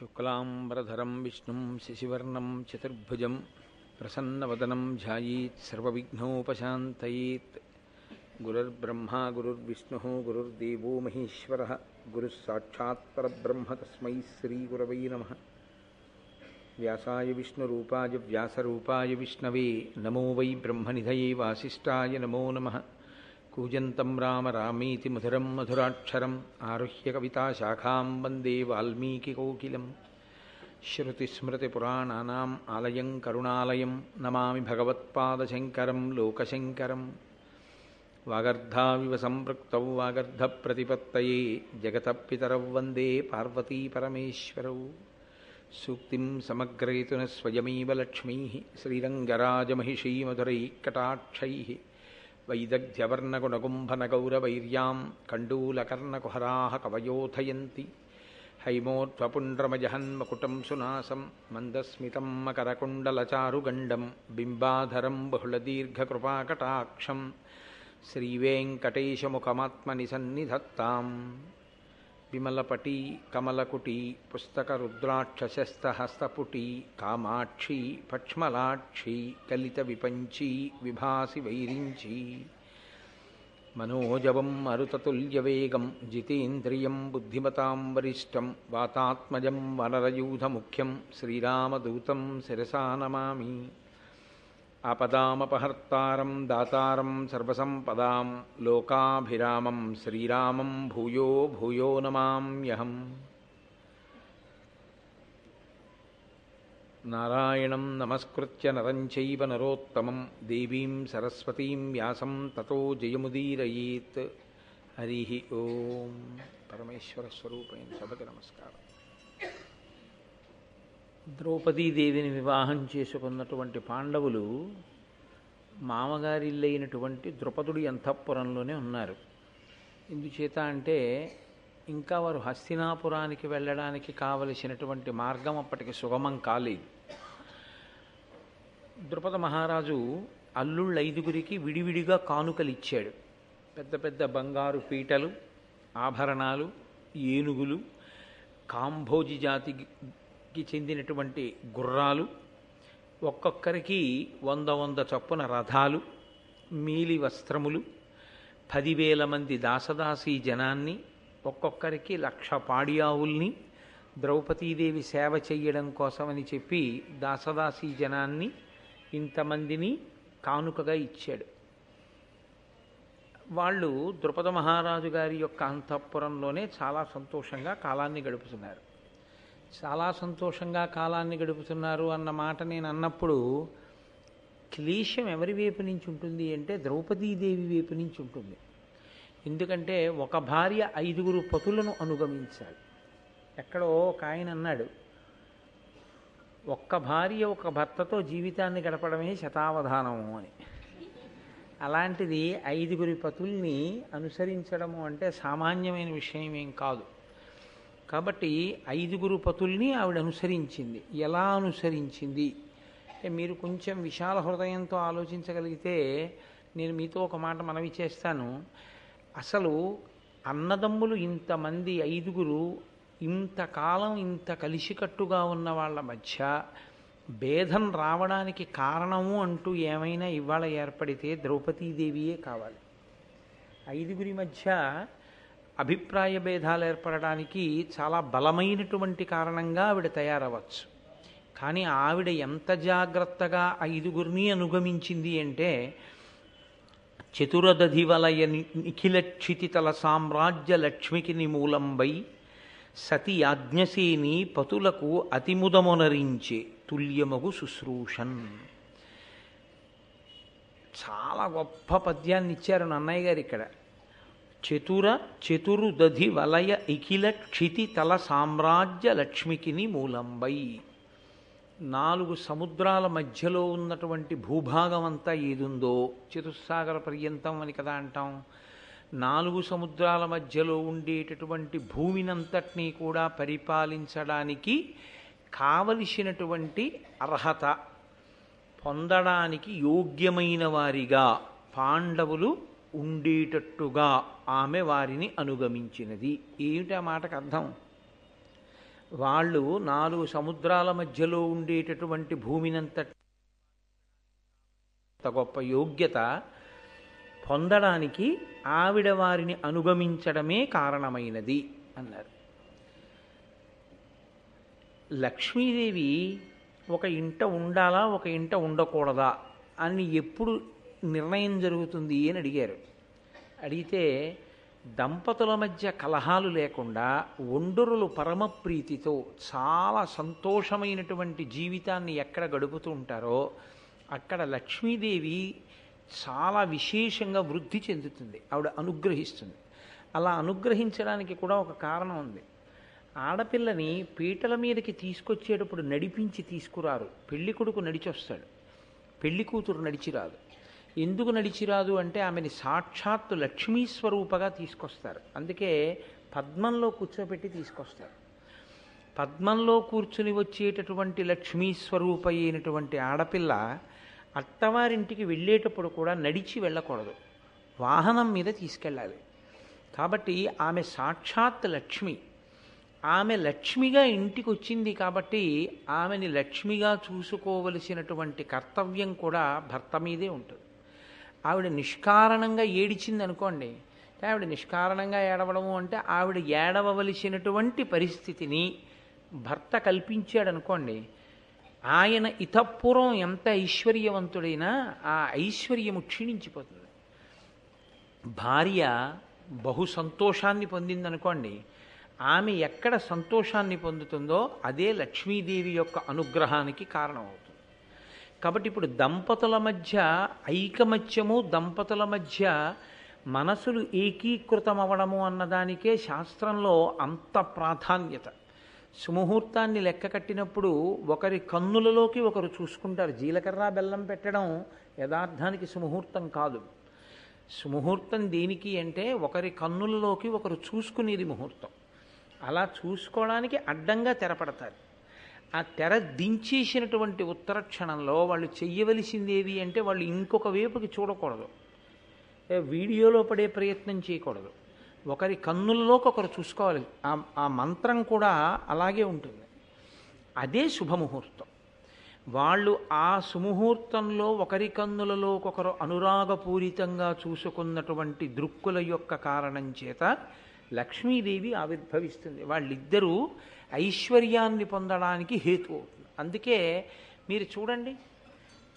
శుక్లాంబరధరం విష్ణుం శశివర్ణం చతుర్భుజం ప్రసన్నవదనం ధ్యాయేత్ సర్వవిఘ్నోపశాంతయేత్. గురుర్బ్రహ్మా గురుర్విష్ణుః గురుర్దేవో మహేశ్వరః గురుః సాక్షాత్ పరబ్రహ్మ తస్మై శ్రీగురవై నమః. వ్యాసాయ విష్ణురూపాయ వ్యాసరూపాయ విష్ణవే నమో వై బ్రహ్మనిధయే వాసిష్ఠాయ నమో నమః. కూజంతం రామ రామేతి మధురం మధురాక్షరం ఆరుహ్య కవితాశాఖాం వందే వాల్మీకికోకిలం. శ్రుతిస్మృతిపురాణానాం ఆలయం కరుణాలయం నమామి భగవత్పాదశంకరం లోకశంకరం. వాగర్ధావివ సంపృక్తౌ వాగర్ధప్రతిపత్తయే జగతః పితరౌ వందే పార్వతీపరమేశ్వరౌ. సూక్తిం సమగ్రయతున స్వయమేవ లక్ష్మీః శ్రీరంగరాజమహిషీమధురైఃకటాక్షైః. వైదగ్ధ్యవర్ణగుణగుంభనగౌరవైర్యాం కండూలకర్ణకుహరాः కవయోధయంతి. హైమోర్ధ్వపుండ్రమజహన్మకుటం సునాసం మందస్మితం మకరకుండలచారుగండం బింబాధరం బహుళదీర్ఘకృపాకటాక్షం. శ్రీవేంకటేశముఖమాత్మనిసన్నిధత్తాం. విమలపటీ కమలకుటీ పుస్తకరుద్రాక్షశస్తహస్తపుటీ కామాక్షీ పక్ష్మలాక్షీ కలితవిపంచీ విభాసి వైరించీ. మనోజవం మరుతతుల్యవేగం జితేంద్రియం బుద్ధిమతాం వరిష్టం వాతాత్మజం వనరయూధముఖ్యం శ్రీరామదూతం శిరసా నమామి. ఆపదామపహర్తారం దాతారం సర్వసంపదాం లోకాభిరామం శ్రీరామం భూయో భూయో నమామ్యహం. నారాయణం నమస్కృత్య నరం చైవ నరోత్తమం దేవీం సరస్వతీం వ్యాసం తతో జయముదీరయేత్. హరి ఓం. పరమేశ్వర స్వరూపైన సభకి నమస్కారం. ద్రౌపదీదేవిని వివాహం చేసుకున్నటువంటి పాండవులు మామగారిల్లైనటువంటి ద్రుపదుడి అంతఃపురంలోనే ఉన్నారు. ఎందుచేత అంటే ఇంకా వారు హస్తినాపురానికి వెళ్ళడానికి కావలసినటువంటి మార్గం అప్పటికి సుగమం కాలేదు. ద్రుపద మహారాజు అల్లుళ్ళైదుగురికి విడివిడిగా కానుకలు ఇచ్చాడు. పెద్ద పెద్ద బంగారు పీటలు, ఆభరణాలు, ఏనుగులు, కాంభోజి జాతికి చెందినటువంటి గుర్రాలు, ఒక్కొక్కరికి 100 చొప్పున రథాలు, మీలి వస్త్రములు, 10,000 మంది దాసదాసీ జనాన్ని, ఒక్కొక్కరికి 1,00,000 పాడియావుల్ని ద్రౌపదీదేవి సేవ చెయ్యడం కోసమని చెప్పి దాసదాసీ జనాన్ని ఇంతమందిని కానుకగా ఇచ్చాడు. వాళ్ళు ద్రుపద మహారాజు గారి యొక్క అంతఃపురంలోనే చాలా సంతోషంగా కాలాన్ని గడుపుతున్నారు. చాలా సంతోషంగా కాలాన్ని గడుపుతున్నారు అన్న మాట నేను అన్నప్పుడు క్లేశం ఎవరి వైపు నుంచి ఉంటుంది అంటే ద్రౌపదీదేవి వైపు నుంచి ఉంటుంది. ఎందుకంటే ఒక భార్య 5 పతులను అనుగమించాలి. ఎక్కడో ఒక ఆయన అన్నాడు, ఒక్క భార్య ఒక భర్తతో జీవితాన్ని గడపడమే శతావధానము అని. అలాంటిది 5 పతుల్ని అనుసరించడము అంటే సామాన్యమైన విషయం ఏం కాదు. కాబట్టి 5 పతుల్ని ఆవిడ అనుసరించింది. ఎలా అనుసరించింది మీరు కొంచెం విశాల హృదయంతో ఆలోచించగలిగితే నేను మీతో ఒక మాట మనవి చేస్తాను. అసలు అన్నదమ్ములు ఇంతమంది 5 ఇంతకాలం ఇంత కలిసికట్టుగా ఉన్న వాళ్ళ మధ్య భేదం రావడానికి కారణము అంటూ ఏమైనా ఇవాళ ఏర్పడితే ద్రౌపదీదేవియే కావాలి. 5 మధ్య అభిప్రాయ భేదాలు ఏర్పడడానికి చాలా బలమైనటువంటి కారణంగా ఆవిడ తయారవచ్చు. కానీ ఆవిడ ఎంత జాగ్రత్తగా 5 అనుగమించింది అంటే చతురదధివలయ నిఖిలక్షితితల సామ్రాజ్య లక్ష్మికి నిమూలంబై సతి యాజ్ఞసేని పతులకు అతిముదమునరించే తుల్యమగు శుశ్రూషన్. చాలా గొప్ప పద్యాన్ని ఇచ్చారు నన్నయ్య గారు ఇక్కడ. చతురుదధి వలయ ఇఖిల క్షితి తల సామ్రాజ్య లక్ష్మికిని మూలంబై. 4 సముద్రాల మధ్యలో ఉన్నటువంటి భూభాగం అంతా ఏదుందో, చతుస్సాగర పర్యంతం అని కదా అంటాం. 4 సముద్రాల మధ్యలో ఉండేటటువంటి భూమినంతటినీ కూడా పరిపాలించడానికి కావలసినటువంటి అర్హత పొందడానికి యోగ్యమైన వారిగా పాండవులు ఉండేటట్టుగా ఆమె వారిని అనుగమించినది. ఏమిటి ఆ మాటకు అర్థం? వాళ్ళు 4 సముద్రాల మధ్యలో ఉండేటటువంటి భూమినంత గొప్ప యోగ్యత పొందడానికి ఆవిడ వారిని అనుగమించడమే కారణమైనది అన్నారు. లక్ష్మీదేవి ఒక ఇంట ఉండాలా, ఒక ఇంట ఉండకూడదా అని ఎప్పుడు నిర్ణయం జరుగుతుంది అని అడిగారు. అడిగితే దంపతుల మధ్య కలహాలు లేకుండా ఒండరులు పరమప్రీతితో చాలా సంతోషమైనటువంటి జీవితాన్ని ఎక్కడ గడుపుతూ ఉంటారో అక్కడ లక్ష్మీదేవి చాలా విశేషంగా వృద్ధి చెందుతుంది, ఆవిడ అనుగ్రహిస్తుంది. అలా అనుగ్రహించడానికి కూడా ఒక కారణం ఉంది. ఆడపిల్లని పీటల మీదకి తీసుకొచ్చేటప్పుడు నడిపించి తీసుకురారు. పెళ్లి కొడుకు నడిచొస్తాడు, పెళ్లి కూతురు నడిచిరాదు. ఎందుకు నడిచిరాదు అంటే ఆమెని సాక్షాత్తు లక్ష్మీ స్వరూపగా తీసుకొస్తారు. అందుకే పద్మంలో కూర్చోబెట్టి తీసుకొస్తారు. పద్మంలో కూర్చుని వచ్చేటటువంటి లక్ష్మీ స్వరూప అయినటువంటి ఆడపిల్ల అత్తవారింటికి వెళ్ళేటప్పుడు కూడా నడిచి వెళ్ళకూడదు, వాహనం మీద తీసుకెళ్ళాలి. కాబట్టి ఆమె సాక్షాత్ లక్ష్మి. ఆమె లక్ష్మిగా ఇంటికి వచ్చింది కాబట్టి ఆమెని లక్ష్మిగా చూసుకోవలసినటువంటి కర్తవ్యం కూడా భర్త మీదే ఉంటుంది. ఆవిడ నిష్కారణంగా ఏడిచింది అనుకోండి, ఆవిడ నిష్కారణంగా ఏడవడము అంటే ఆవిడ ఏడవలసినటువంటి పరిస్థితిని భర్త కల్పించాడు అనుకోండి, ఆయన ఇతపూర్వం ఎంత ఐశ్వర్యవంతుడైనా ఆ ఐశ్వర్యము క్షీణించిపోతుంది. భార్య బహు సంతోషాన్ని పొందిందనుకోండి, ఆమె ఎక్కడ సంతోషాన్ని పొందుతుందో అదే లక్ష్మీదేవి యొక్క అనుగ్రహానికి కారణమవుతుంది. కాబట్టి ఇప్పుడు దంపతుల మధ్య ఐకమత్యము, దంపతుల మధ్య మనసులు ఏకీకృతమవడము అన్నదానికే శాస్త్రంలో అంత ప్రాధాన్యత. సుముహూర్తాన్ని లెక్క కట్టినప్పుడు ఒకరి కన్నులలోకి ఒకరు చూసుకుంటారు. జీలకర్ర బెల్లం పెట్టడం యథార్థానికి సుముహూర్తం కాదు. సుముహూర్తం దేనికి అంటే ఒకరి కన్నులలోకి ఒకరు చూసుకునేది ముహూర్తం. అలా చూసుకోవడానికి అడ్డంగా తెరపడతారు. ఆ తెర దించేసినటువంటి ఉత్తర క్షణంలో వాళ్ళు చెయ్యవలసిందేవి అంటే వాళ్ళు ఇంకొక వైపుకి చూడకూడదు, వీడియోలో పడే ప్రయత్నం చేయకూడదు, ఒకరి కన్నుల్లోకి ఒకరు చూసుకోవాలి. ఆ మంత్రం కూడా అలాగే ఉంటుంది. అదే శుభముహూర్తం. వాళ్ళు ఆ సుముహూర్తంలో ఒకరి కన్నులలోకొకరు అనురాగపూరితంగా చూసుకున్నటువంటి దృక్కుల యొక్క కారణం చేత లక్ష్మీదేవి ఆవిర్భవిస్తుంది. వాళ్ళిద్దరూ ఐశ్వర్యాన్ని పొందడానికి హేతు అవుతుంది. అందుకే మీరు చూడండి,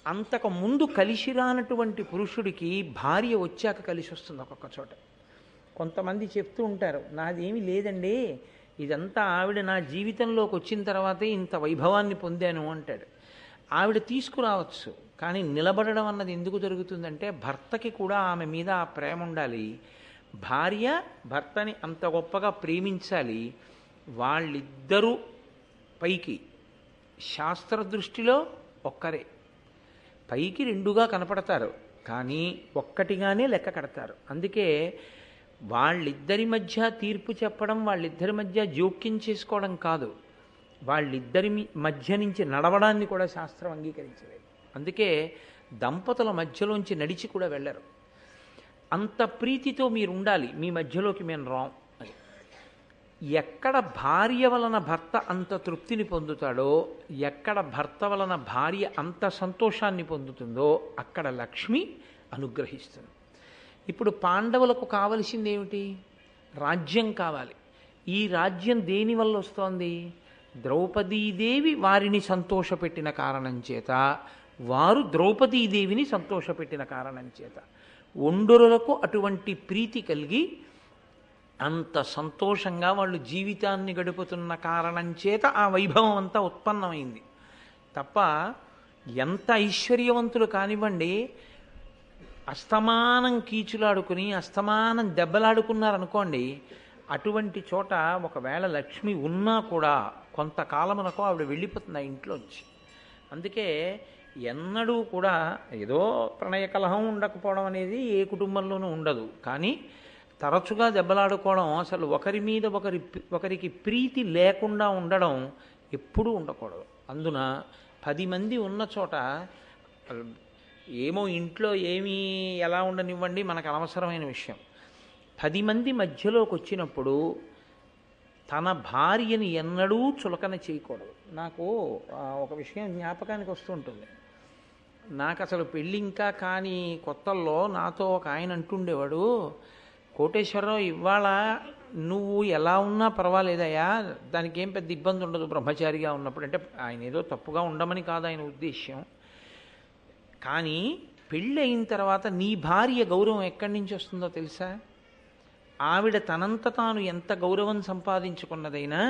అంతకు ముందు కలిసి రానటువంటి పురుషుడికి భార్య వచ్చాక కలిసి వస్తుంది ఒక్కొక్క చోట. కొంతమంది చెప్తూ ఉంటారు, నాదేమీ లేదండి, ఇదంతా ఆవిడ నా జీవితంలోకి వచ్చిన తర్వాతే ఇంత వైభవాన్ని పొందాను అంటాడు. ఆవిడ తీసుకురావచ్చు, కానీ నిలబడడం అన్నది ఎందుకు జరుగుతుందంటే భర్తకి కూడా ఆమె మీద ఆ ప్రేమ ఉండాలి. భార్య భర్తని అంత గొప్పగా ప్రేమించాలి. వాళ్ళిద్దరూ పైకి శాస్త్ర దృష్టిలో ఒక్కరే, పైకి రెండుగా కనపడతారు కానీ ఒక్కటిగానే లెక్క కడతారు. అందుకే వాళ్ళిద్దరి మధ్య తీర్పు చెప్పడం, వాళ్ళిద్దరి మధ్య జోక్యం చేసుకోవడం కాదు, వాళ్ళిద్దరి మధ్య నుంచి నడవడాన్ని కూడా శాస్త్రం అంగీకరించలేదు. అందుకే దంపతుల మధ్యలోంచి నడిచి కూడా వెళ్ళరు. అంత ప్రీతితో మీరు ఉండాలి, మీ మధ్యలోకి మేము రాం అని. ఎక్కడ భార్య వలన భర్త అంత తృప్తిని పొందుతాడో, ఎక్కడ భర్త వలన భార్య అంత సంతోషాన్ని పొందుతుందో అక్కడ లక్ష్మి అనుగ్రహిస్తుంది. ఇప్పుడు పాండవులకు కావలసింది ఏమిటి? రాజ్యం కావాలి. ఈ రాజ్యం దేనివల్ల వస్తోంది? ద్రౌపదీదేవి వారిని సంతోషపెట్టిన కారణం చేత, వారు ద్రౌపదీదేవిని సంతోషపెట్టిన కారణం చేత ఒండరులకు అటువంటి ప్రీతి కలిగి అంత సంతోషంగా వాళ్ళు జీవితాన్ని గడుపుతున్న కారణం చేత ఆ వైభవం అంతా ఉత్పన్నమైంది తప్ప ఎంత ఐశ్వర్యవంతులు కానివ్వండి, అస్తమానం కీచులాడుకుని అస్తమానం దెబ్బలాడుకున్నారనుకోండి, అటువంటి చోట ఒకవేళ లక్ష్మి ఉన్నా కూడా కొంతకాలమునకు ఆవిడ వెళ్ళిపోతుంది ఆ ఇంట్లోంచి. అందుకే ఎన్నడూ కూడా ఏదో ప్రణయ కలహం ఉండకపోవడం అనేది ఏ కుటుంబంలోనూ ఉండదు, కానీ తరచుగా దెబ్బలాడుకోవడం, అసలు ఒకరి మీద ఒకరికి ప్రీతి లేకుండా ఉండడం ఎప్పుడూ ఉండకూడదు. అందున 10 మంది ఉన్న చోట ఏమో ఇంట్లో ఏమీ ఎలా ఉండనివ్వండి, మనకు అనవసరమైన విషయం. 10 మంది మధ్యలోకి వచ్చినప్పుడు తన భార్యని ఎన్నడూ చులకన చేయకూడదు. నాకు ఒక విషయం జ్ఞాపకానికి వస్తుంటుంది. నాకు అసలు పెళ్ళి ఇంకా కానీ కొత్తల్లో నాతో ఒక ఆయన అంటుండేవాడు, కోటేశ్వరరావు ఇవాళ నువ్వు ఎలా ఉన్నా పర్వాలేదయ్యా, దానికి ఏం పెద్ద ఇబ్బంది ఉండదు బ్రహ్మచారిగా ఉన్నప్పుడు. అంటే ఆయన ఏదో తప్పుగా ఉండమని కాదు ఆయన ఉద్దేశ్యం. కానీ పెళ్ళి అయిన తర్వాత నీ భార్య గౌరవం ఎక్కడి నుంచి వస్తుందో తెలుసా? ఆవిడ తనంత తాను ఎంత గౌరవం సంపాదించుకున్నదైనా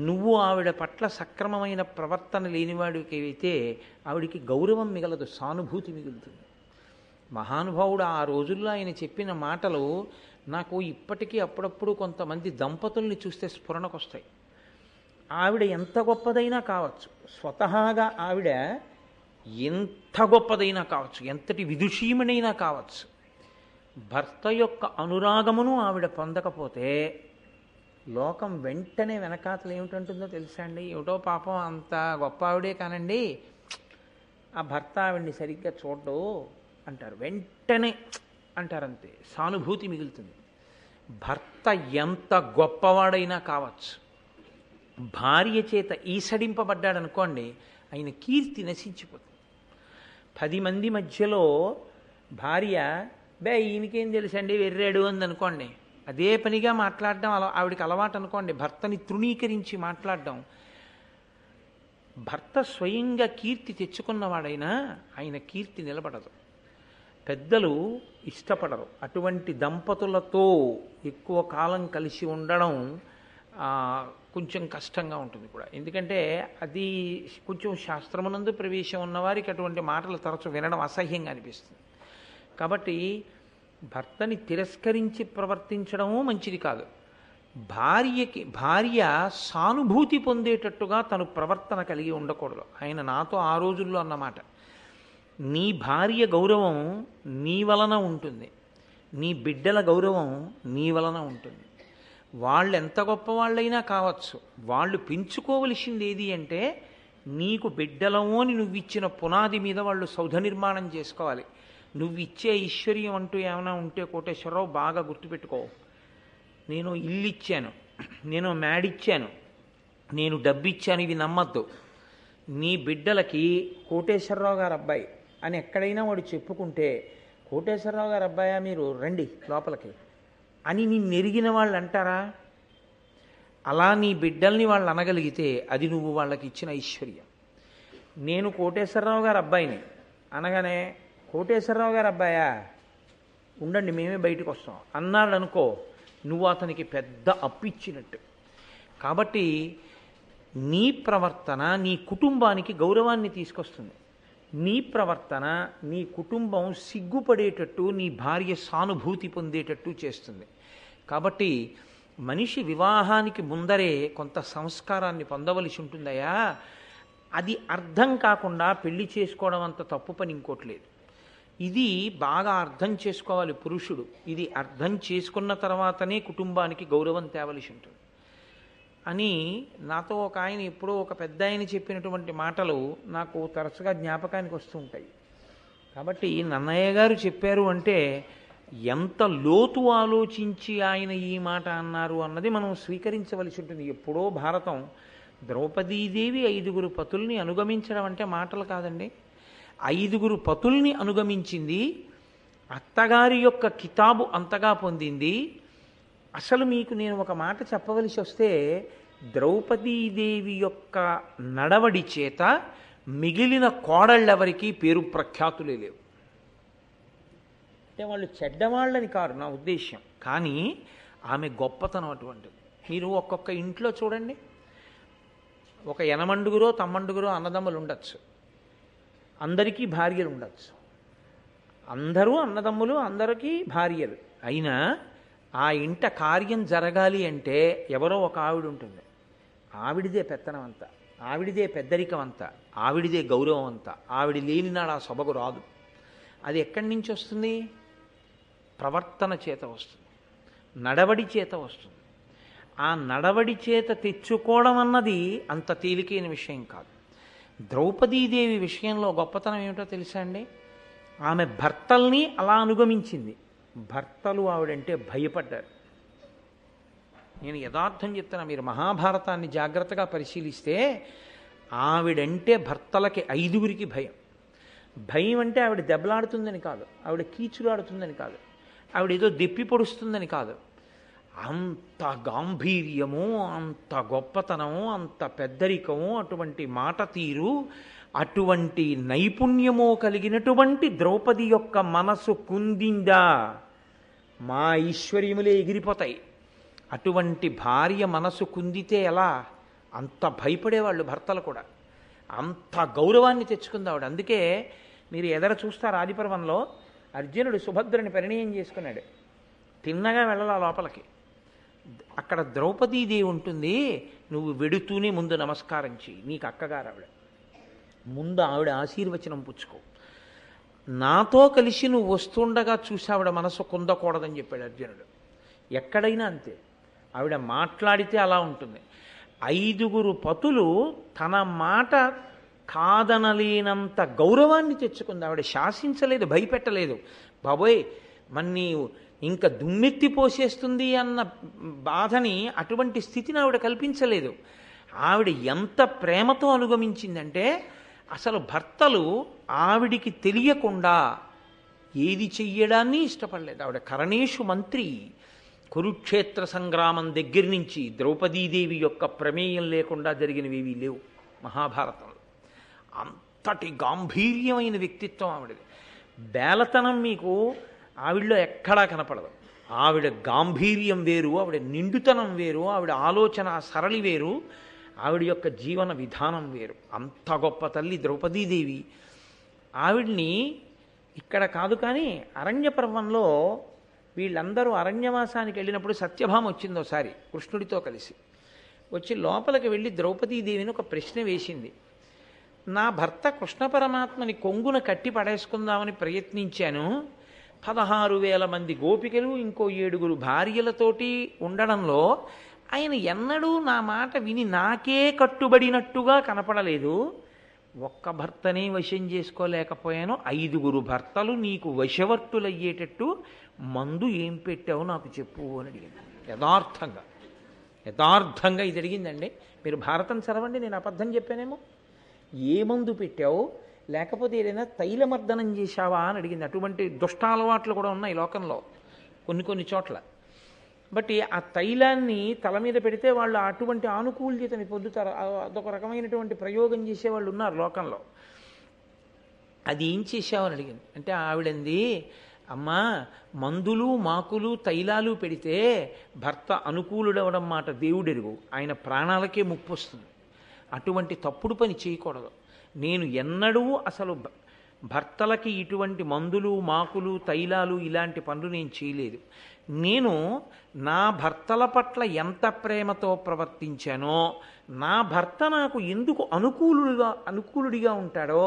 నువ్వు ఆవిడ పట్ల సక్రమమైన ప్రవర్తన లేనివాడికి అయితే ఆవిడికి గౌరవం మిగలదు, సానుభూతి మిగులుతుంది. మహానుభావుడు ఆ రోజుల్లో ఆయన చెప్పిన మాటలు నాకు ఇప్పటికీ అప్పుడప్పుడు కొంతమంది దంపతుల్ని చూస్తే స్ఫురణకొస్తాయి. ఆవిడ ఎంత గొప్పదైనా కావచ్చు, స్వతహాగా ఆవిడ ఎంత గొప్పదైనా కావచ్చు, ఎంతటి విదుషీమణైనా కావచ్చు, భర్త యొక్క అనురాగమును ఆవిడ పొందకపోతే లోకం వెంటనే వెనకాతలు ఏమిటంటుందో తెలుసా అండి? ఏమిటో పాపం అంత గొప్ప ఆవిడే కానండి, ఆ భర్త ఆవిడ్ని సరిగ్గా చూడడు అంటారు. వెంటనే అంటారంతే, సానుభూతి మిగులుతుంది. భర్త ఎంత గొప్పవాడైనా కావచ్చు, భార్య చేత ఈసడింపబడ్డాడనుకోండి, ఆయన కీర్తి నశించిపోతుంది. 10 మంది మధ్యలో భార్య ఈయనకేం తెలుసండి వెర్రాడు అందనుకోండి, అదే పనిగా మాట్లాడడం ఆవిడికి అలవాటు అనుకోండి, భర్తని తృణీకరించి మాట్లాడడం. భర్త స్వయంగా కీర్తి తెచ్చుకున్నవాడైనా ఆయన కీర్తి నిలబడదు, పెద్దలు ఇష్టపడరు. అటువంటి దంపతులతో ఎక్కువ కాలం కలిసి ఉండడం కొంచెం కష్టంగా ఉంటుంది కూడా. ఎందుకంటే అది కొంచెం శాస్త్రమునందు ప్రవేశం ఉన్నవారికి అటువంటి మాటలు తరచు వినడం అసహ్యంగా అనిపిస్తుంది. కాబట్టి భర్తని తిరస్కరించి ప్రవర్తించడము మంచిది కాదు. భార్య సానుభూతి పొందేటట్టుగా తను ప్రవర్తన కలిగి ఉండకూడదు. ఆయన నాతో ఆ రోజుల్లో అన్నమాట, నీ భార్య గౌరవం నీ వలన ఉంటుంది, నీ బిడ్డల గౌరవం నీ వలన ఉంటుంది. వాళ్ళు ఎంత గొప్పవాళ్ళైనా కావచ్చు, వాళ్ళు పెంచుకోవలసింది ఏది అంటే నీకు బిడ్డలమో అని నువ్వు ఇచ్చిన పునాది మీద వాళ్ళు సౌధ నిర్మాణం చేసుకోవాలి. నువ్వు ఇచ్చే ఐశ్వర్యం అంటూ ఏమైనా ఉంటే కోటేశ్వరరావు బాగా గుర్తుపెట్టుకో, నేను ఇల్లు ఇచ్చాను, నేను మేడిచ్చాను, నేను డబ్బు ఇచ్చాను, ఇవి నమ్మద్దు. నీ బిడ్డలకి కోటేశ్వరరావు గారు అబ్బాయి అని ఎక్కడైనా వాడు చెప్పుకుంటే, కోటేశ్వరరావు గారు అబ్బాయా మీరు రండి లోపలికి అని నిన్ను ఎరిగిన వాళ్ళు అంటారా? అలా నీ బిడ్డల్ని వాళ్ళు అనగలిగితే అది నువ్వు వాళ్ళకి ఇచ్చిన ఐశ్వర్యం. నేను కోటేశ్వరరావు గారు అబ్బాయిని అనగానే కోటేశ్వరరావు గారు అబ్బాయా ఉండండి మేమే బయటకు వస్తాం అన్నాడు అనుకో, నువ్వు అతనికి పెద్ద అప్పిచ్చినట్టు. కాబట్టి నీ ప్రవర్తన నీ కుటుంబానికి గౌరవాన్ని తీసుకొస్తుంది. నీ ప్రవర్తన నీ కుటుంబం సిగ్గుపడేటట్టు, నీ భార్య సానుభూతి పొందేటట్టు చేస్తుంది. కాబట్టి మనిషి వివాహానికి ముందరే కొంత సంస్కారాన్ని పొందవలసి ఉంటుందయ్యా. అది అర్థం కాకుండా పెళ్లి చేసుకోవడం అంత తప్పు పని ఇంకోట్లేదు. ఇది బాగా అర్థం చేసుకోవాలి పురుషుడు. ఇది అర్థం చేసుకున్న తర్వాతనే కుటుంబానికి గౌరవం తేవలసి ఉంటుంది అని నాతో ఒక ఆయన ఎప్పుడో ఒక పెద్ద ఆయన చెప్పినటువంటి మాటలు నాకు తరచుగా జ్ఞాపకానికి వస్తూ ఉంటాయి. కాబట్టి నన్నయ్య గారు చెప్పారు అంటే ఎంత లోతు ఆలోచించి ఆయన ఈ మాట అన్నారు అన్నది మనం స్వీకరించవలసి ఉంటుంది. ఎప్పుడో భారతం ద్రౌపదీదేవి 5 పతుల్ని అనుగమించడం అంటే మాటలు కాదండి. 5 పతుల్ని అనుగమించింది, అత్తగారి యొక్క కితాబు అంతగా పొందింది. అసలు మీకు నేను ఒక మాట చెప్పవలసి వస్తే, ద్రౌపదీదేవి యొక్క నడవడి చేత మిగిలిన కోడళ్ళెవరికి పేరు ప్రఖ్యాతులే లేవు. అంటే వాళ్ళు చెడ్డవాళ్ళని కాదు నా ఉద్దేశ్యం, కానీ ఆమె గొప్పతనం అటువంటిది. మీరు ఒక్కొక్క ఇంట్లో చూడండి, ఒక ఎనమండుగురో తమ్మండుగురో అన్నదమ్ములు ఉండొచ్చు, అందరికీ భార్యలు ఉండొచ్చు, అందరూ అన్నదమ్ములు అందరికీ భార్యలు. అయినా ఆ ఇంట కార్యం జరగాలి అంటే ఎవరో ఒక ఆవిడ ఉంటుంది. ఆవిడిదే పెత్తనం అంతా, ఆవిడిదే పెద్దరికం అంతా, ఆవిడిదే గౌరవం అంతా. ఆవిడ లేనినాడు ఆ సొబగు రాదు. అది ఎక్కడి నుంచి వస్తుంది? ప్రవర్తన చేత వస్తుంది, నడవడి చేత వస్తుంది. ఆ నడవడి చేత తెచ్చుకోవడం అన్నది అంత తేలికైన విషయం కాదు. ద్రౌపదీదేవి విషయంలో గొప్పతనం ఏమిటో తెలుసా అండి? ఆమె భర్తల్ని అలా అనుగమించింది. భర్తలు ఆవిడంటే భయపడ్డారు. నేను యథార్థం చెప్తున్నా, మీరు మహాభారతాన్ని జాగ్రత్తగా పరిశీలిస్తే ఆవిడంటే భర్తలకి 5గురికి భయం. భయం అంటే ఆవిడ దెబ్బలాడుతుందని కాదు, ఆవిడ కీచులాడుతుందని కాదు, ఆవిడ ఏదో దెప్పి పొడుస్తుందని కాదు. అంత గాంభీర్యము, అంత గొప్పతనము, అంత పెద్దరికము, అటువంటి మాట తీరు, అటువంటి నైపుణ్యము కలిగినటువంటి ద్రౌపది యొక్క మనసు కుందిందా మా ఐశ్వర్యములే ఎగిరిపోతాయి. అటువంటి భార్య మనసు కుందితే ఎలా? అంత భయపడేవాళ్ళు భర్తలు కూడా. అంత గౌరవాన్ని తెచ్చుకుంది ఆవిడ. అందుకే మీరు ఎదర చూస్తారు ఆదిపర్వంలో అర్జునుడు సుభద్రని పరిణయం చేసుకున్నాడు. తిన్నగా వెళ్ళాల లోపలికి. అక్కడ ద్రౌపదీదేవి ఉంటుంది. నువ్వు వెడుతూనే ముందు నమస్కారం చెయ్యి, నీకు అక్కగారు ఆవిడ. ముందు ఆవిడ ఆశీర్వచనం పుచ్చుకో. నాతో కలిసి నువ్వు వస్తుండగా చూసి ఆవిడ మనసు కుందకూడదని చెప్పాడు అర్జునుడు. ఎక్కడైనా అంతే, ఆవిడ మాట్లాడితే అలా ఉంటుంది. 5గురు పతులు తన మాట కాదనలేనంత గౌరవాన్ని తెచ్చుకుంది. ఆవిడ శాసించలేదు, భయపెట్టలేదు. బాబోయ్ మన్ని ఇంకా దుమ్మెత్తి పోసేస్తుంది అన్న బాధని, అటువంటి స్థితిని ఆవిడ కల్పించలేదు. ఆవిడ ఎంత ప్రేమతో అనుగమించిందంటే అసలు భర్తలు ఆవిడికి తెలియకుండా ఏది చెయ్యడాన్ని ఇష్టపడలేదు. ఆవిడ కరణేషు మంత్రి. కురుక్షేత్ర సంగ్రామం దగ్గర నుంచి ద్రౌపదీదేవి యొక్క ప్రమేయం లేకుండా జరిగినవేవీ లేవు మహాభారతంలో. అంతటి గాంభీర్యమైన వ్యక్తిత్వం ఆవిడది. బేలతనం మీకు ఆవిడలో ఎక్కడా కనపడదు. ఆవిడ గాంభీర్యం వేరు, ఆవిడ నిండుతనం వేరు, ఆవిడ ఆలోచన సరళి వేరు, ఆవిడ యొక్క జీవన విధానం వేరు. అంత గొప్ప తల్లి ద్రౌపదీదేవి. ఆవిడ్ని ఇక్కడ కాదు కానీ అరణ్య పర్వంలో వీళ్ళందరూ అరణ్యవాసానికి వెళ్ళినప్పుడు సత్యభామ వచ్చింది ఒకసారి కృష్ణుడితో కలిసి. వచ్చి లోపలికి వెళ్ళి ద్రౌపదీదేవిని ఒక ప్రశ్న వేసింది. నా భర్త కృష్ణ పరమాత్మని కొంగున కట్టి పడేసుకుందామని ప్రయత్నించాను. 16,000 మంది గోపికలు, ఇంకో 7గురు భార్యలతోటి ఉండడంలో ఆయన ఎన్నడూ నా మాట విని నాకే కట్టుబడినట్టుగా కనపడలేదు. ఒక్క భర్తనే వశం చేసుకోలేకపోయాను. 5గురు భర్తలు నీకు వశవర్తులయ్యేటట్టు మందు ఏం పెట్టావు నాకు చెప్పు అని అడిగింది. యథార్థంగా ఇది అడిగిందండి. మీరు భారతం చదవండి, నేను అబద్ధం చెప్పానేమో. ఏ మందు పెట్టావు, లేకపోతే ఏదైనా తైలమర్దనం చేశావా అని అడిగింది. అటువంటి దుష్టాలవాట్లు కూడా ఉన్నాయి లోకంలో కొన్ని చోట్ల. బట్ ఆ తైలాన్ని తల మీద పెడితే వాళ్ళు అటువంటి ఆనుకూల్యతని పొందుతారు. అదొక రకమైనటువంటి ప్రయోగం చేసేవాళ్ళు ఉన్నారు లోకంలో. అది ఏం చేశావని అడిగింది. అంటే ఆవిడంది, అమ్మా మందులు మాకులు తైలాలు పెడితే భర్త అనుకూలుడవడం మాట దేవుడెరుగు, ఆయన ప్రాణాలకే ముప్పు వస్తుంది. అటువంటి తప్పుడు పని చేయకూడదు. నేను ఎన్నడూ అసలు భర్తలకి ఇటువంటి మందులు మాకులు తైలాలు ఇలాంటి పనులు నేను చేయలేదు. నేను నా భర్తల పట్ల ఎంత ప్రేమతో ప్రవర్తించానో, నా భర్త నాకు ఎందుకు అనుకూలుడిగా ఉంటాడో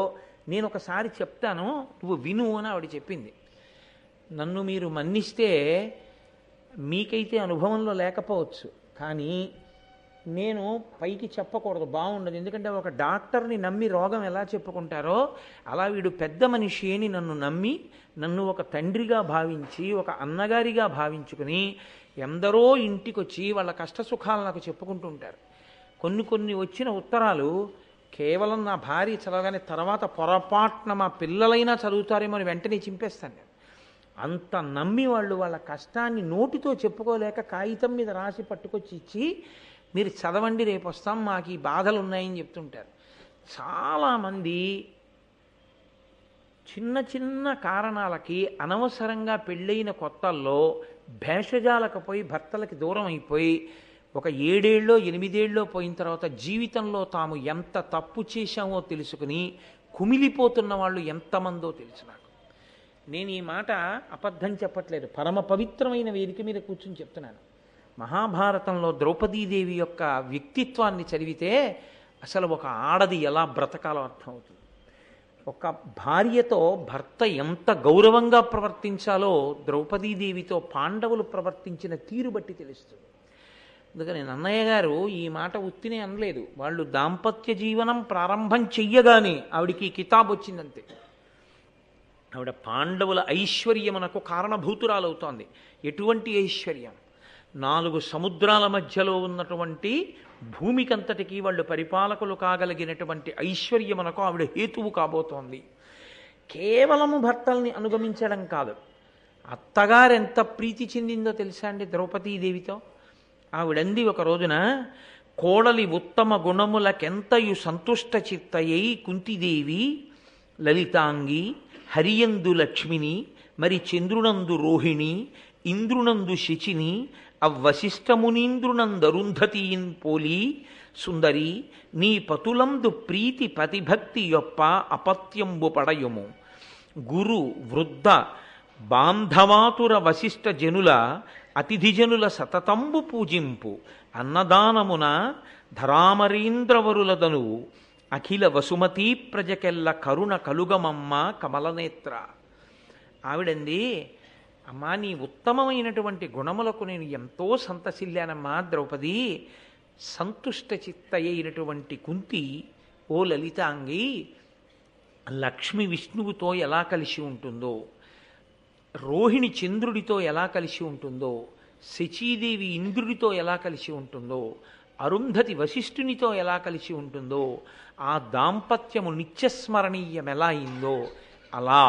నేను ఒకసారి చెప్తాను, నువ్వు విను అని ఆవిడ చెప్పింది. నన్ను మీరు మన్నిస్తే మీకైతే అనుభవంలో లేకపోవచ్చు, కానీ నేను పైకి చెప్పకూడదు, బాగుండదు. ఎందుకంటే ఒక డాక్టర్ని నమ్మి రోగం ఎలా చెప్పుకుంటారో అలా వీడు పెద్ద మనిషి అని నన్ను నమ్మి, నన్ను ఒక తండ్రిగా భావించి, ఒక అన్నగారిగా భావించుకుని ఎందరో ఇంటికి వచ్చి వాళ్ళ కష్టసుఖాలు నాకు చెప్పుకుంటూ ఉంటారు. కొన్ని వచ్చిన ఉత్తరాలు కేవలం నా భార్య చదవగానే తర్వాత పొరపాటున మా పిల్లలైనా చదువుతారేమో అని వెంటనే చింపేస్తాను నేను. అంత నమ్మి వాళ్ళు వాళ్ళ కష్టాన్ని నోటితో చెప్పుకోలేక కాగితం మీద రాసి పట్టుకొచ్చి ఇచ్చి, మీరు చదవండి రేపు వస్తాం మాకు ఈ బాధలు ఉన్నాయని చెప్తుంటారు. చాలామంది చిన్న కారణాలకి అనవసరంగా పెళ్ళైన కొత్తల్లో భేషజాలకు పోయి భర్తలకి దూరం అయిపోయి ఒక 7 ఏళ్ళో 8 ఏళ్ళో పోయిన తర్వాత జీవితంలో తాము ఎంత తప్పు చేశామో తెలుసుకుని కుమిలిపోతున్న వాళ్ళు ఎంతమందో తెలుసు నాకు. నేను ఈ మాట అబద్ధం చెప్పట్లేదు, పరమ పవిత్రమైన వేదిక మీద కూర్చుని చెప్తున్నాను. మహాభారతంలో ద్రౌపదీదేవి యొక్క వ్యక్తిత్వాన్ని చదివితే అసలు ఒక ఆడది ఎలా బ్రతకాలో అర్థమవుతుంది. ఒక భార్యతో భర్త ఎంత గౌరవంగా ప్రవర్తించాలో ద్రౌపదీదేవితో పాండవులు ప్రవర్తించిన తీరు బట్టి తెలుస్తుంది. అందుకని నన్నయ్య గారు ఈ మాట ఉత్తినే అనలేదు. వాళ్ళు దాంపత్య జీవనం ప్రారంభం చెయ్యగానే ఆవిడికి కితాబ్ వచ్చిందంతే. ఆవిడ పాండవుల ఐశ్వర్యమునకు కారణభూతురాలవుతోంది. ఎటువంటి ఐశ్వర్యం? 4 సముద్రాల మధ్యలో ఉన్నటువంటి భూమికంతటికీ వాళ్ళు పరిపాలకులు కాగలిగినటువంటి ఐశ్వర్యమునకు ఆవిడ హేతువు కాబోతోంది. కేవలము భర్తల్ని అనుగమించడం కాదు, అత్తగారు ఎంత ప్రీతి చెందిందో తెలుసా అండి ద్రౌపదీదేవితో. ఆవిడంది ఒక రోజున, కోడలి ఉత్తమ గుణములకెంతయు సంతుష్ట చిత్తయై కుంతిదేవి లలితాంగి హరియందు లక్ష్మిని మరి చంద్రునందు రోహిణి ఇంద్రునందు శచిని అవ్వశిష్టమునీంద్రునందరుంధతీన్ పోలి సుందరి నీ పతులందు ప్రీతి పతిభక్తి యొప్ప అపత్యంబు పడయుము గురు వృద్ధ బాంధవాతుర వశిష్ఠ జనుల అతిథిజనుల సతతంబు పూజింపు అన్నదానమున ధరామరీంద్రవరులదనువు అఖిల వసుమతీ ప్రజకెల్ల కరుణ కలుగమమ్మ కమలనేత్ర. ఆవిడంది, అమ్మా నీ ఉత్తమమైనటువంటి గుణములకు నేను ఎంతో సంతసిల్లానమ్మా ద్రౌపది. సంతుష్ట చిత్తయైనటువంటి కుంతి ఓ లలితాంగి లక్ష్మి విష్ణువుతో ఎలా కలిసి ఉంటుందో, రోహిణి చంద్రుడితో ఎలా కలిసి ఉంటుందో, శచీదేవి ఇంద్రుడితో ఎలా కలిసి ఉంటుందో, అరుంధతి వశిష్ఠునితో ఎలా కలిసి ఉంటుందో, ఆ దాంపత్యము నిత్యస్మరణీయం ఎలా అయిందో, అలా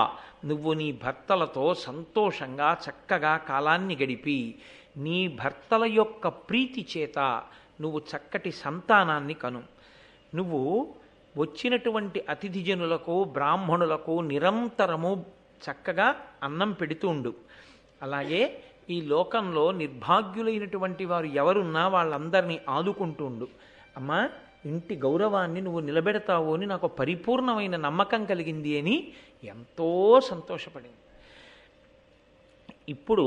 నువ్వు నీ భర్తలతో సంతోషంగా చక్కగా కాలాన్ని గడిపి నీ భర్తల యొక్క ప్రీతి చేత నువ్వు చక్కటి సంతానాన్ని కను. నువ్వు వచ్చినటువంటి అతిథిజనులకు బ్రాహ్మణులకు నిరంతరము చక్కగా అన్నం పెడుతూ ఉండు. అలాగే ఈ లోకంలో నిర్భాగ్యులైనటువంటి వారు ఎవరున్నా వాళ్ళందరినీ ఆదుకుంటూ ఉండు. అమ్మా ఇంటి గౌరవాన్ని నువ్వు నిలబెడతావు అని నాకు పరిపూర్ణమైన నమ్మకం కలిగింది అని ఎంతో సంతోషపడింది. ఇప్పుడు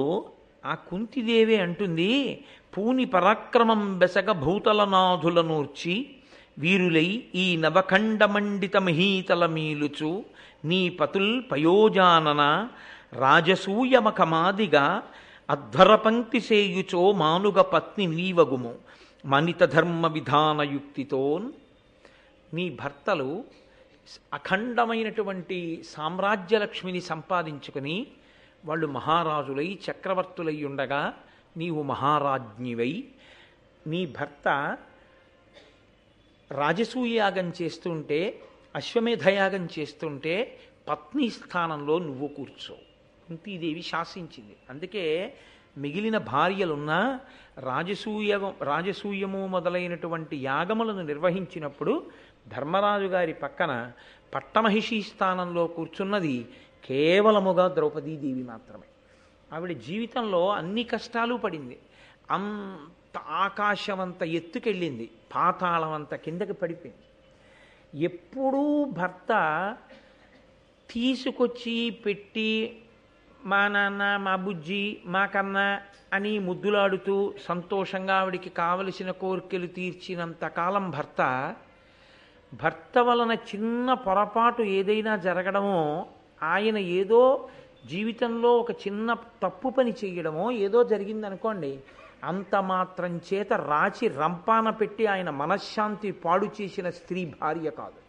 ఆ కుంతిదేవి అంటుంది, పూని పరాక్రమం బెసగ భూతలనాథుల నూర్చి వీరులై ఈ నవఖండమండిత మహీతల మీలుచు నీ పతుల్ పయోజానన రాజసూయమఖమాదిగా అధ్వర పంక్తి సేయుచో మానుగ పత్ని నీవగుము మనిత ధర్మ విధానయుక్తితోన్. నీ భర్తలు అఖండమైనటువంటి సామ్రాజ్యలక్ష్మిని సంపాదించుకుని వాళ్ళు మహారాజులై చక్రవర్తులై ఉండగా నీవు మహారాజ్ఞివై నీ భర్త రాజసూయాగం చేస్తుంటే అశ్వమేధయాగం చేస్తుంటే పత్ని స్థానంలో నువ్వు కూర్చో. కుంతీదేవి శాసించింది. అందుకే మిగిలిన భార్యలున్నా రాజసూయము మొదలైనటువంటి యాగములను నిర్వహించినప్పుడు ధర్మరాజు గారి పక్కన పట్టమహిషీ స్థానంలో కూర్చున్నది కేవలముగా ద్రౌపదీదేవి మాత్రమే. ఆవిడ జీవితంలో అన్ని కష్టాలు పడింది. అంత ఆకాశమంత ఎత్తుకెళ్ళింది, పాతాళమంత కిందకి పడిపోయింది. ఎప్పుడూ భర్త తీసుకొచ్చి పెట్టి మా నాన్న మా బుజ్జి మా కన్న అని ముద్దులాడుతూ సంతోషంగా ఆవిడికి కావలసిన కోరికలు తీర్చినంత కాలం భర్త వలన చిన్న పొరపాటు ఏదైనా జరగడమో, ఆయన ఏదో జీవితంలో ఒక చిన్న తప్పు పని చేయడమో ఏదో జరిగిందనుకోండి, అంత మాత్రం చేత రాచి రంపాన పెట్టి ఆయన మనశ్శాంతి పాడు చేసిన స్త్రీ భార్య కాదు.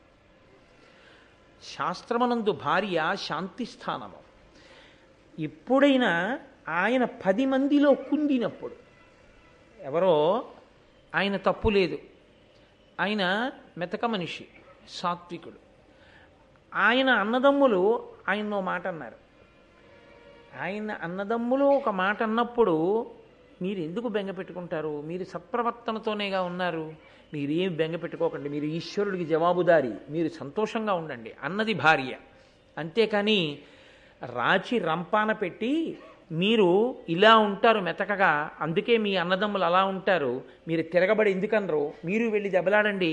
శాస్త్రమనందు భార్య శాంతి స్థానము. ఎప్పుడైనా ఆయన 10 మందిలో కుందినప్పుడు, ఎవరో ఆయన తప్పు లేదు, ఆయన మెతక మనిషి సాత్వికుడు, ఆయన అన్నదమ్ములు ఆయన్నో మాట అన్నారు. ఆయన అన్నదమ్ములు ఒక మాట అన్నప్పుడు మీరు ఎందుకు బెంగ పెట్టుకుంటారు, మీరు సత్ప్రవర్తనతోనేగా ఉన్నారు, మీరేం బెంగ పెట్టుకోకండి, మీరు ఈశ్వరుడికి జవాబుదారి, మీరు సంతోషంగా ఉండండి అన్నది భార్య. అంతేకాని రాచి రంపాన పెట్టి మీరు ఇలా ఉంటారు మెతకగా, అందుకే మీ అన్నదమ్ములు అలా ఉంటారు, మీరు తిరగబడి ఎందుకనరు, మీరు వెళ్ళి దెబ్బలాడండి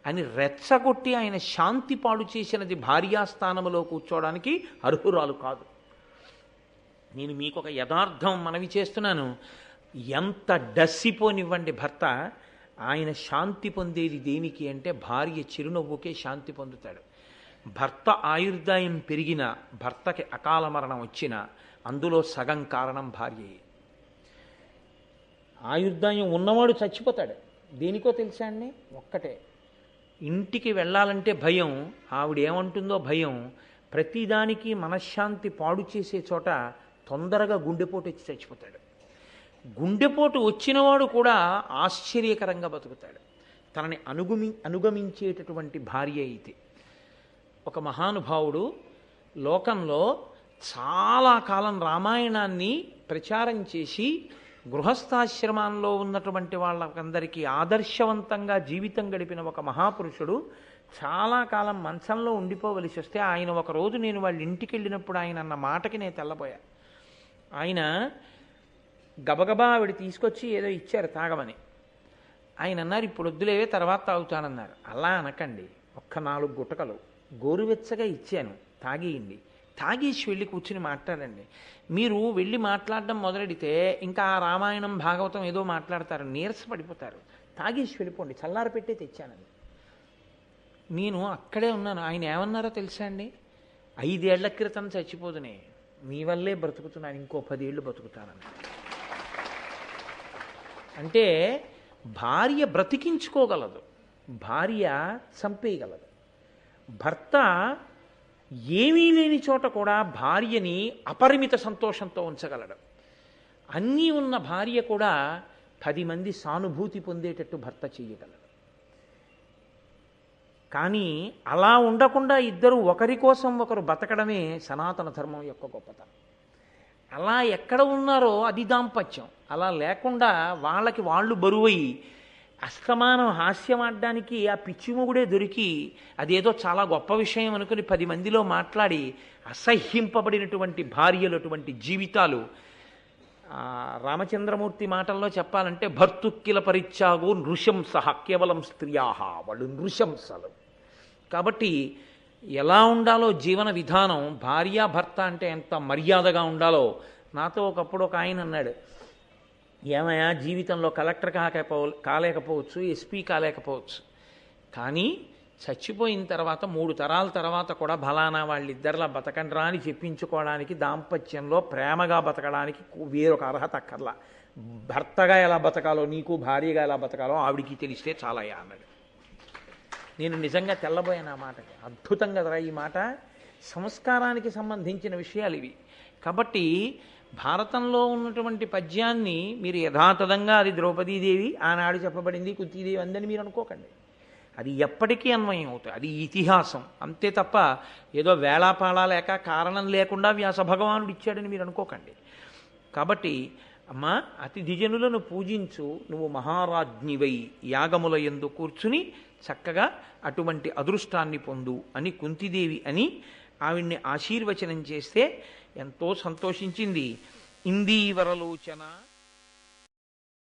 అని రెచ్చగొట్టి ఆయన శాంతి పాడు చేసినది భార్యాస్థానములో కూర్చోవడానికి అర్హురాలు కాదు. నేను మీకు ఒక యథార్థం మనవి చేస్తున్నాను. ఎంత డస్సిపోనివ్వండి భర్త, ఆయన శాంతి పొందేది దేనికి అంటే భార్య చిరునవ్వుకే శాంతి పొందుతాడు. భర్త ఆయుర్దాయం పెరిగిన, భర్తకి అకాల మరణం వచ్చిన అందులో సగం కారణం భార్యయే. ఆయుర్దాయం ఉన్నవాడు చచ్చిపోతాడు. దేనికో తెలుసా అండి, ఒక్కటే, ఇంటికి వెళ్ళాలంటే భయం, ఆవిడేమంటుందో భయం. ప్రతిదానికి మనశ్శాంతి పాడు చేసే చోట తొందరగా గుండెపోటు వచ్చి చచ్చిపోతాడు. గుండెపోటు వచ్చినవాడు కూడా ఆశ్చర్యకరంగా బతుకుతాడు, తనని అనుగమించేటటువంటి భార్య అయితే. ఒక మహానుభావుడు లోకంలో చాలా కాలం రామాయణాన్ని ప్రచారం చేసి గృహస్థాశ్రమాల్లో ఉన్నటువంటి వాళ్ళకందరికీ ఆదర్శవంతంగా జీవితం గడిపిన ఒక మహాపురుషుడు చాలా కాలం మంచంలో ఉండిపోవలసి వస్తే ఆయన ఒకరోజు నేను వాళ్ళ ఇంటికి వెళ్ళినప్పుడు ఆయన అన్న మాటకి నేను తెల్లబోయా. ఆయన గబగబా ఆవిడ తీసుకొచ్చి ఏదో ఇచ్చారు తాగమని. ఆయన అన్నారు, ఇప్పుడు వద్దులేవే తర్వాత తాగుతానన్నారు. అలా అనకండి, ఒక్క 4 గుటకలు గోరువెచ్చగా ఇచ్చాను, తాగేయండి, తాగేసి వెళ్ళి కూర్చుని మాట్లాడండి. మీరు వెళ్ళి మాట్లాడడం మొదలెడితే ఇంకా ఆ రామాయణం భాగవతం ఏదో మాట్లాడతారు, నీరసపడిపోతారు. తాగేసి వెళ్ళిపోండి, చల్లార పెట్టే తెచ్చానండి. నేను అక్కడే ఉన్నాను. ఆయన ఏమన్నారో తెలుసా అండి? 5 ఏళ్ల క్రితం చచ్చిపోదునే, మీ వల్లే బ్రతుకుతున్నాను, ఇంకో 10 ఏళ్ళు బతుకుతానని. అంటే భార్య బ్రతికించుకోగలదు, భార్య చంపేయగలదు. భర్త ఏమీ లేని చోట కూడా భార్యని అపరిమిత సంతోషంతో ఉంచగలడు. అన్నీ ఉన్న భార్య కూడా 10 మంది సానుభూతి పొందేటట్టు భర్త చేయగలడు. కానీ అలా ఉండకుండా ఇద్దరు ఒకరి కోసం ఒకరు బతకడమే సనాతన ధర్మం యొక్క గొప్పతనం. అలా ఎక్కడ ఉన్నారో అది దాంపత్యం. అలా లేకుండా వాళ్ళకి వాళ్ళు బరువయి అస్తమానం హాస్యం ఆడడానికి ఆ పిచ్చిమొగుడే దొరికి అదేదో చాలా గొప్ప విషయం అనుకుని 10 మందిలో మాట్లాడి అసహ్యింపబడినటువంటి భార్యలు అటువంటి జీవితాలు. రామచంద్రమూర్తి మాటల్లో చెప్పాలంటే భర్తుక్కిల పరిత్యాగో నృశంస కేవలం స్త్రియాహ, వాళ్ళు నృశంసలు. కాబట్టి ఎలా ఉండాలో జీవన విధానం, భార్యాభర్త అంటే ఎంత మర్యాదగా ఉండాలో. నాతో ఒకప్పుడు ఒక ఆయన అన్నాడు, ఏమయ్యా జీవితంలో కలెక్టర్ కాలేకపోవచ్చు, ఎస్పీ కాలేకపోవచ్చు, కానీ చచ్చిపోయిన తర్వాత 3 తరాల తర్వాత కూడా బలానా వాళ్ళిద్దరిలా బతకండ్రా అని చెప్పించుకోవడానికి, దాంపత్యంలో ప్రేమగా బతకడానికి వేరొక అర్హత అక్కర్లా. భర్తగా ఎలా బతకాలో, నీకు భార్యగా ఎలా బతకాలో ఆవిడికి తెలిస్తే చాలయ్యా అన్నాడు. నేను నిజంగా తెల్లబోయాను ఆ మాటకి. అద్భుతంగా రా ఈ మాట. సంస్కారానికి సంబంధించిన విషయాలు ఇవి. కాబట్టి భారతంలో ఉన్నటువంటి పద్యాన్ని మీరు యథాతథంగా అది ద్రౌపదీదేవి ఆనాడు చెప్పబడింది, కుంతీదేవి అందని మీరు అనుకోకండి. అది ఎప్పటికీ అన్వయం అవుతుంది. అది ఇతిహాసం అంతే తప్ప ఏదో వేళాపాళా లేక కారణం లేకుండా వ్యాస భగవానుడు ఇచ్చాడని మీరు అనుకోకండి. కాబట్టి అమ్మా, అతిథిజనులను పూజించు, నువ్వు మహారాజ్ఞివై యాగముల యందు కూర్చుని చక్కగా అటువంటి అదృష్టాన్ని పొందు అని కుంతిదేవి అని ఆవిడ్ని ఆశీర్వచనం చేస్తే ఎంతో సంతోషించింది. ఇందీవరలోచన